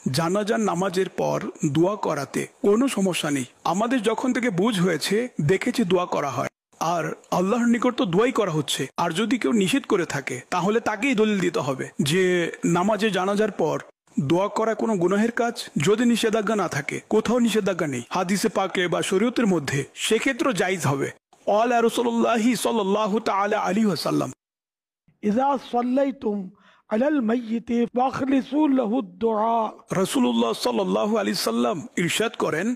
জানাজার নামাজের পর দোয়া করাতে কোনো সমস্যা নেই। আমাদের যখন থেকে বুঝ হয়েছে দেখেছি দোয়া করা হয়, আর আল্লাহর নিকট তো দোয়াই করা হচ্ছে। আর যদি কেউ নিষেধ করে থাকে তাহলে তাকেই দলিল দিতে হবে যে নামাজে জানাজার পর দোয়া করা কোনো গুনাহের কাজ। যদি নিষেধাজ্ঞা না থাকে, কোথাও নিষেধাজ্ঞা নেই হাদিসে পাকে বা শরীয়তের মধ্যে, সেক্ষেত্রে জায়েজ হবে। আলা রাসূলুল্লাহি সাল্লাল্লাহু তাআলা আলাইহি ওয়াসাল্লাম ইযা সাল্লাইতুম আলাল মাইয়িতি ফাখলিসু লাহু দুআ। রাসূলুল্লাহ সাল্লাল্লাহু আলাইহি সাল্লাম ইরশাদ করেন,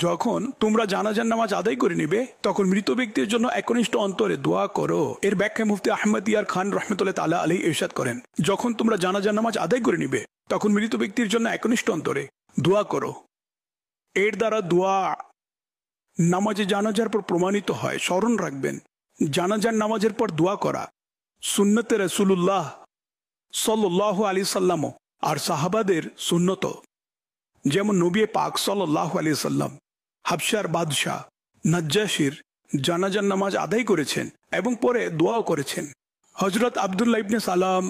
যখন তোমরা জানাজার নামাজ আদায় করে নিবে তখন মৃত ব্যক্তির জন্য একনিষ্ঠ অন্তরে দোয়া করো। এর ব্যাখ্যায় মুফতি আহমদ ইয়ার খান রহমতুল্লাহ তাআলা আলাইহি ইরশাদ করেন, যখন তোমরা জানাজার নামাজ আদায় করে নিবে তখন মৃত ব্যক্তির জন্য একনিষ্ঠ অন্তরে দোয়া করো। এর দ্বারা দোয়া নামাজে জানাজার পর প্রমাণিত হয়। স্মরণ রাখবেন, জানাজার নামাজের পর দোয়া করা সুন্নতে রাসূলুল্লাহ সাল্লাল্লাহু আলাইহি সাল্লাম আর সাহাবাদের সুন্নত। যেমন নবী পাক সাল্লাল্লাহু আলাইহি সাল্লাম হাবশার বাদশাহ নাজ্জাশীর জানাজার নামাজ আদায় করেছেন এবং পরে দোয়াও করেছেন। হযরত আব্দুল্লাহ ইবনে সালাম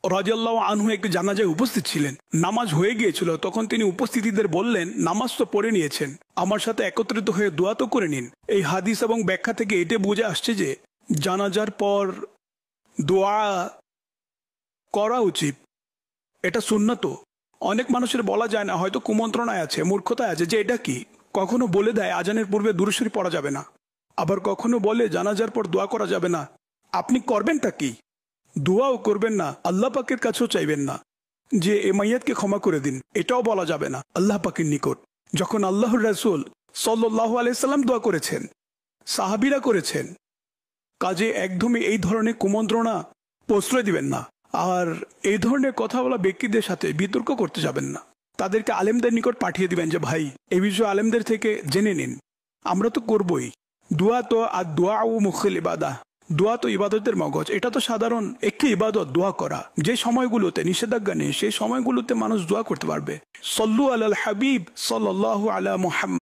রাদিয়াল্লাহু আনহু একটি জানাজায় উপস্থিত ছিলেন। নামাজ হয়ে গিয়েছিল, তখন তিনি উপস্থিতিদের বললেন, নামাজ তো পড়ে নিয়েছেন, আমার সাথে একত্রিত হয়ে দোয়া তো করে নিন। এই হাদিস এবং ব্যাখ্যা থেকে এটা বুঝে আসছে যে জানাজার পর দোয়া করা উচিত, এটা সুন্নত। অনেক মানুষের বলা যায় না, হয়তো কুমন্ত্রণায় আছে, মূর্খতায় আছে যে এটা কি। কখনো বলে দেয় আজানের পূর্বে দুরূদ শরীফ পড়া যাবে না, আবার কখনো বলে জানাজার পর দোয়া করা যাবে না। আপনি করবেনটা কি? দোয়াও করবেন না, আল্লাহ পাকের কাছেও চাইবেন না যে এ মাইয়াতকে ক্ষমা করে দিন, এটাও বলা যাবে না আল্লাহ পাকের নিকট। যখন আল্লাহর রাসূল সাল্লাল্লাহু আলাইহি সাল্লাম দোয়া করেছেন, সাহাবীরা করেছেন, কাজে একদমই এই ধরনের কুমন্ত্রণা প্রশ্রয় দিবেন না। আর এই ধরনের কথা বলা ব্যক্তিদের সাথে বিতর্ক করতে যাবেন না। তাদেরকে আলেমদের নিকট পাঠিয়ে দিবেন যে ভাই এই বিষয়ে আলেমদের থেকে জেনে নিন। আমরা তো করবই দোয়া, তো আর দোয়া ও মুখল ইবাদা, দোয়া তো ইবাদতের মগজ। এটা তো সাধারণ একটি ইবাদত দোয়া করা। যে সময়গুলোতে নিষেধাজ্ঞা নেই সেই সময়গুলোতে মানুষ দোয়া করতে পারবে। সল্লু আলাল হাবিব সাল্লাল্লাহু আলা মুহাম্মদ।